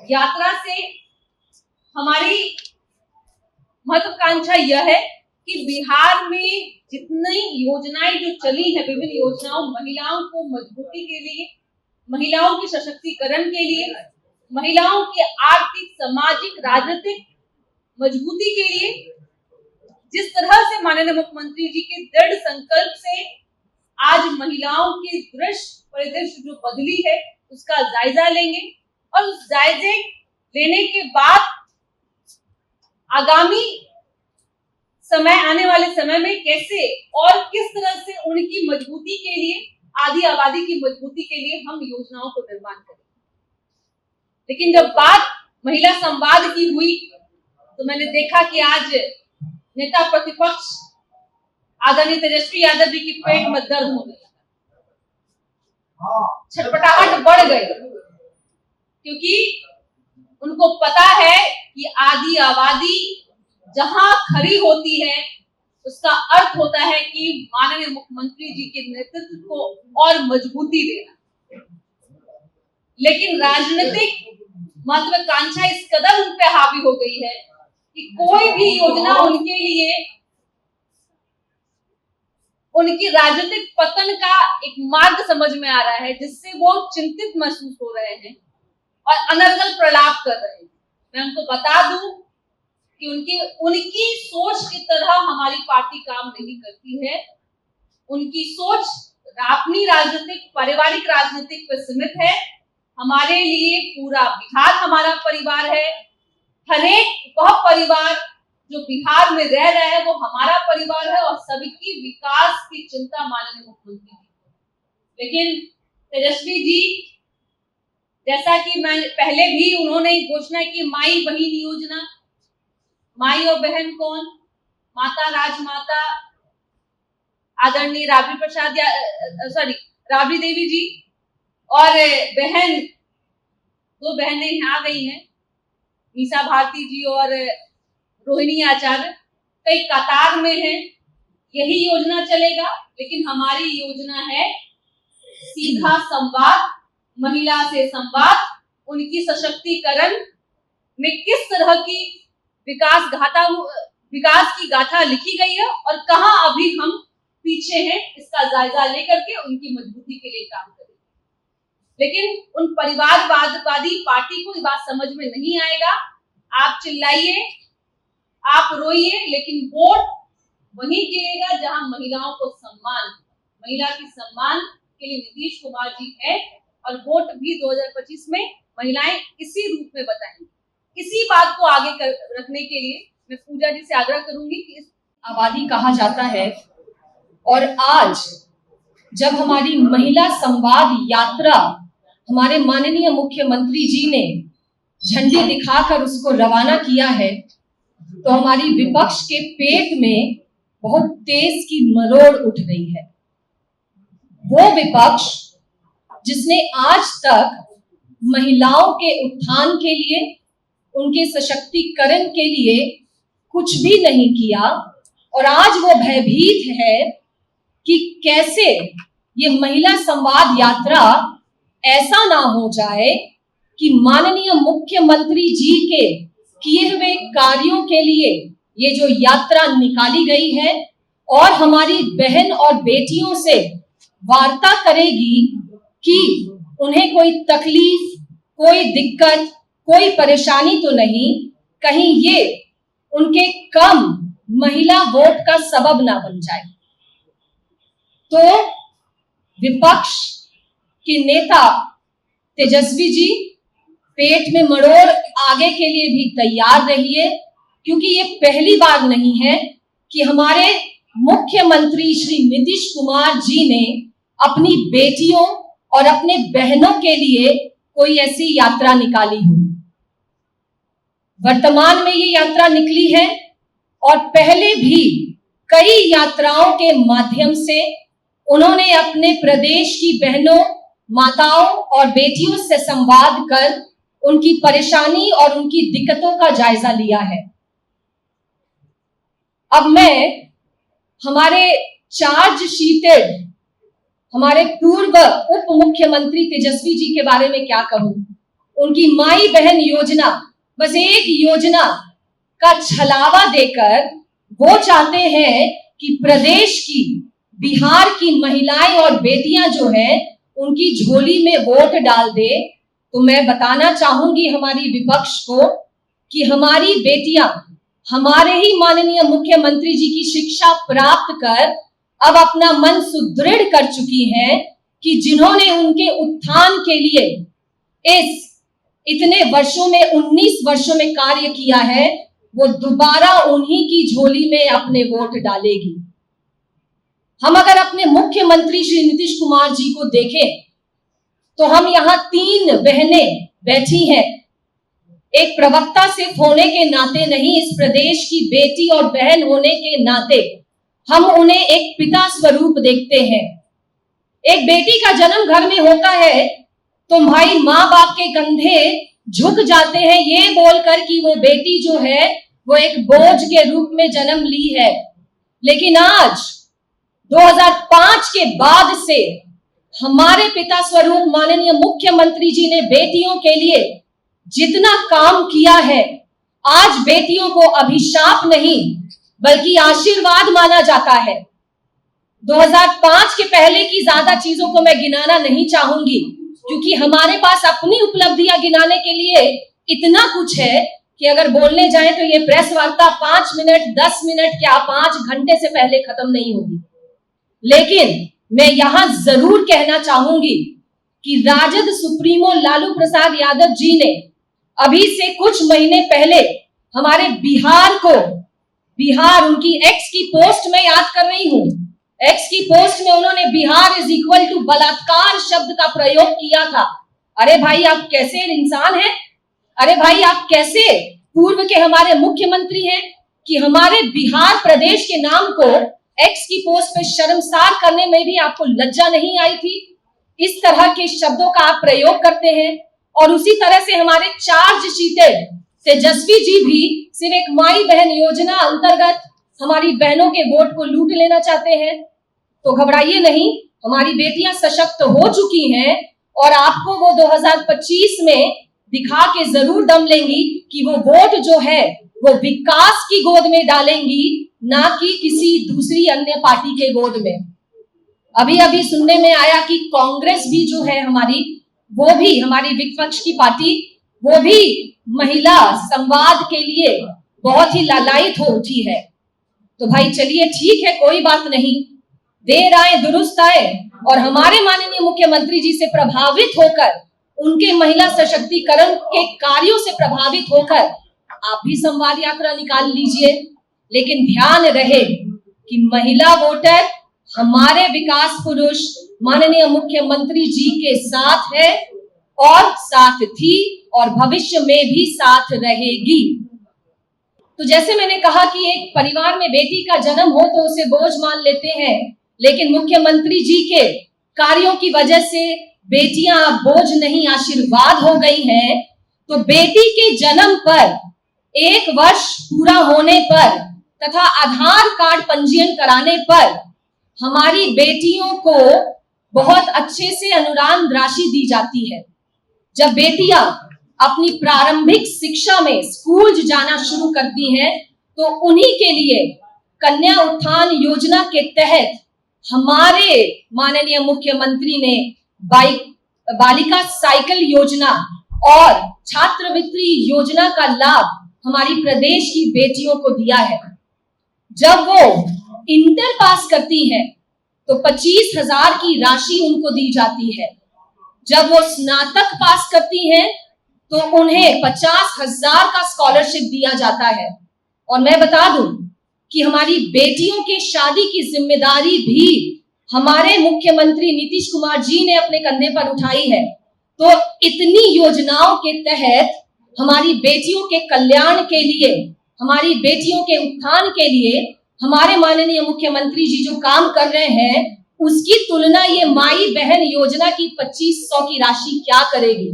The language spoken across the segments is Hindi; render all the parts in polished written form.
यात्रा से हमारी महत्वाकांक्षा यह है कि बिहार में जितनी योजनाएं जो चली है, विभिन्न योजनाओं, महिलाओं को मजबूती के लिए, महिलाओं के सशक्तिकरण के लिए, महिलाओं के आर्थिक, सामाजिक, राजनीतिक मजबूती के लिए, जिस तरह से माननीय मुख्यमंत्री जी के दृढ़ संकल्प से आज महिलाओं की दृश्य परिदृश्य जो बदली है उसका जायजा लेंगे और उस जायजे लेने के बाद आगामी समय, आने वाले समय में कैसे और किस तरह से उनकी मजबूती के लिए, आधी आबादी की मजबूती के लिए हम योजनाओं को निर्माण करें। लेकिन जब बात महिला संवाद की हुई तो मैंने देखा कि आज नेता प्रतिपक्ष आदरणीय तेजस्वी यादव जी की पेट में दर्द होने लगा, छटपटाहट बढ़ गई, क्योंकि उनको पता है कि आधी आबादी जहां खड़ी होती है उसका अर्थ होता है कि माननीय मुख्यमंत्री जी के नेतृत्व को और मजबूती देना। लेकिन राजनीतिक महत्वाकांक्षा इस कदर उन पे हावी हो गई है कि कोई भी योजना उनके लिए उनकी राजनीतिक पतन का एक मार्ग समझ में आ रहा है, जिससे वो चिंतित महसूस हो रहे हैं और अनर्गल प्रलाप कर रहे हैं। मैं उनको बता दूं कि उनकी सोच की तरह हमारी पार्टी काम नहीं करती है। उनकी सोच अपनी राजनीतिक, पारिवारिक राजनीतिक पर सीमित है। हमारे लिए पूरा बिहार हमारा परिवार है। हर एक वह परिवार जो बिहार में रह रहा है वो हमारा परिवार है और सभी की विकास की चिंता माननीय मुख्यमंत्री जी। लेकिन तेजस्वी जी, जैसा कि मैं पहले भी उन्होंने घोषणा की, माई बहन योजना, माई और बहन कौन? माता राजमाता आदरणीय राबड़ी देवी जी और बहन, दो बहनें यहाँ गई हैं, मीसा भारती जी और रोहिणी आचार्य, कई कतार में हैं। यही योजना चलेगा, लेकिन हमारी योजना है सीधा संवाद, महिला से संवाद, उनकी सशक्तिकरण में किस तरह की विकास की गाथा लिखी गई है और कहां अभी हम पीछे हैं, इसका जायजा लेकर के उनकी मजबूती के लिए काम करें। लेकिन उन परिवारवादी पार्टी को ये बात समझ में नहीं आएगा। आप चिल्लाइए, आप रोइए, लेकिन वोट वहीं गिरेगा जहां महिलाओं को सम्मान, महिला के सम्मान के लिए नीतीश कुमार जी है और वोट भी 2025 में महिलाएं इसी रूप में बताएंगी। इसी बात को आगे रखने के लिए मैं पूजा जी से आग्रह करूंगी कि इस आबादी कहा जाता है, और आज जब हमारी महिला संवाद यात्रा हमारे माननीय मुख्यमंत्री जी ने झंडी दिखाकर उसको रवाना किया है, तो हमारी विपक्ष के पेट में बहुत तेज की मरोड़ उठ रही है। वो विपक्ष जिसने आज तक महिलाओं के उत्थान के लिए, उनके सशक्तिकरण के लिए कुछ भी नहीं किया, और आज वो भयभीत है कि कैसे ये महिला संवाद यात्रा ऐसा ना हो जाए कि माननीय मुख्यमंत्री जी के किए हुए कार्यों के लिए ये जो यात्रा निकाली गई है और हमारी बहन और बेटियों से वार्ता करेगी कि उन्हें कोई तकलीफ, कोई दिक्कत, कोई परेशानी तो नहीं, कहीं ये उनके कम महिला वोट का सबब ना बन जाए। तो विपक्ष के नेता तेजस्वी जी, पेट में मरोड़ आगे के लिए भी तैयार रहिए, क्योंकि ये पहली बार नहीं है कि हमारे मुख्यमंत्री श्री नीतीश कुमार जी ने अपनी बेटियों और अपने बहनों के लिए कोई ऐसी यात्रा निकाली हो। वर्तमान में ये यात्रा निकली है और पहले भी कई यात्राओं के माध्यम से उन्होंने अपने प्रदेश की बहनों, माताओं और बेटियों से संवाद कर उनकी परेशानी और उनकी दिक्कतों का जायजा लिया है। अब मैं हमारे चार्ज शीटेड हमारे पूर्व उप मुख्यमंत्री तेजस्वी जी के बारे में क्या कहूं। उनकी माई बहन योजना, बस एक योजना का छलावा देकर वो चाहते हैं कि प्रदेश की, बिहार की महिलाएं और बेटियां जो हैं उनकी झोली में वोट डाल दे। तो मैं बताना चाहूंगी हमारी विपक्ष को कि हमारी बेटियां हमारे ही माननीय मुख्यमंत्री जी की शिक्षा प्राप्त कर अब अपना मन सुदृढ़ कर चुकी हैं कि जिन्होंने उनके उत्थान के लिए इस इतने वर्षों में 19 वर्षों में कार्य किया है, वो दोबारा उन्हीं की झोली में अपने वोट डालेगी। हम अगर अपने मुख्यमंत्री श्री नीतीश कुमार जी को देखें तो हम यहाँ 3 बहनें बैठी हैं। एक प्रवक्ता सिर्फ होने के नाते नहीं, इस प्रदेश की बेटी और बहन होने के नाते हम उन्हें एक पिता स्वरूप देखते हैं। एक बेटी का जन्म घर में होता है तो भाई माँ बाप के कंधे झुक जाते हैं ये बोलकर कि वो बेटी जो है वो एक बोझ के रूप में जन्म ली है। लेकिन आज 2005 के बाद से हमारे पिता स्वरूप माननीय मुख्यमंत्री जी ने बेटियों के लिए जितना काम किया है, आज बेटियों को अभिशाप नहीं बल्कि आशीर्वाद माना जाता है। 2005 के पहले की ज्यादा चीजों को मैं गिनाना नहीं चाहूंगी क्योंकि हमारे पास अपनी उपलब्धियां गिनाने के लिए इतना कुछ है कि अगर बोलने जाए तो ये प्रेस वार्ता 5 मिनट 10 मिनट क्या 5 घंटे से पहले खत्म नहीं होगी। लेकिन मैं यहां जरूर कहना चाहूंगी कि राजद सुप्रीमो लालू प्रसाद यादव जी ने अभी से कुछ महीने पहले हमारे बिहार उनकी एक्स की पोस्ट में याद कर रही हूं, एक्स की पोस्ट में उन्होंने बिहार इज इक्वल टू बलात्कार शब्द का प्रयोग किया था। अरे भाई आप कैसे इंसान हैं? अरे भाई आप कैसे पूर्व के हमारे मुख्यमंत्री हैं कि हमारे बिहार प्रदेश के नाम को एक्स की पोस्ट पे शर्मसार करने में भी आपको लज्जा नहीं आई थी? इस तरह के शब्दों का आप प्रयोग करते हैं। और उसी तरह से हमारे चार्जशीटेड तेजस्वी जी भी सिर्फ एक माई बहन योजना अंतर्गत हमारी बहनों के वोट को लूट लेना चाहते हैं। तो घबराइए नहीं, हमारी बेटियां सशक्त हो चुकी हैं और आपको वो 2025 में दिखा के जरूर दम लेंगी कि वो वोट जो है वो विकास की गोद में डालेंगी, ना कि किसी दूसरी अन्य पार्टी के गोद में। अभी अभी सुनने में आया कि कांग्रेस भी जो है हमारी, वो भी हमारी विपक्ष की पार्टी, वो भी महिला संवाद के लिए बहुत ही लालायित हो उठी है। तो भाई चलिए ठीक है, कोई बात नहीं, देर आए दुरुस्त आए। और हमारे माननीय मुख्यमंत्री जी से प्रभावित होकर, उनके महिला सशक्तिकरण के कार्यों से प्रभावित होकर आप भी संवाद यात्रा निकाल लीजिए। लेकिन ध्यान रहे कि महिला वोटर हमारे विकास पुरुष माननीय मुख्यमंत्री जी के साथ है और साथ थी और भविष्य में भी साथ रहेगी। तो जैसे मैंने कहा कि एक परिवार में बेटी का जन्म हो तो उसे बोझ मान लेते हैं, लेकिन मुख्यमंत्री जी के कार्यों की वजह से बेटियां अब बोझ नहीं आशीर्वाद हो गई हैं। तो बेटी के जन्म पर 1 वर्ष पूरा होने पर तथा आधार कार्ड पंजीयन कराने पर हमारी बेटियों को बहुत अच्छे से अनुदान राशि दी जाती है। जब बेटियां अपनी प्रारंभिक शिक्षा में स्कूल जाना शुरू करती हैं तो उन्हीं के लिए कन्या उत्थान योजना के तहत हमारे माननीय मुख्यमंत्री ने बालिका साइकिल योजना और छात्रवृत्ति योजना का लाभ हमारी प्रदेश की बेटियों को दिया है। जब वो इंटर पास करती हैं तो 25,000 की राशि उनको दी जाती है। जब वो स्नातक पास करती हैं तो उन्हें 50,000 का स्कॉलरशिप दिया जाता है। और मैं बता दूं कि हमारी बेटियों के शादी की जिम्मेदारी भी हमारे मुख्यमंत्री नीतीश कुमार जी ने अपने कंधे पर उठाई है। तो इतनी योजनाओं के तहत हमारी बेटियों के कल्याण के लिए, हमारी बेटियों के उत्थान के लिए हमारे माननीय मुख्यमंत्री जी जो काम कर रहे हैं, उसकी तुलना ये माई बहन योजना की 2500 की राशि क्या करेगी।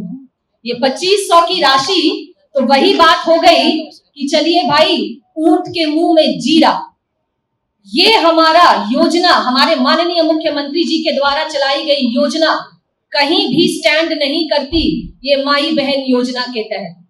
ये 2500 की राशि तो वही बात हो गई कि चलिए भाई ऊंट के मुंह में जीरा। ये हमारा योजना, हमारे माननीय मुख्यमंत्री जी के द्वारा चलाई गई योजना कहीं भी स्टैंड नहीं करती ये माई बहन योजना के तहत।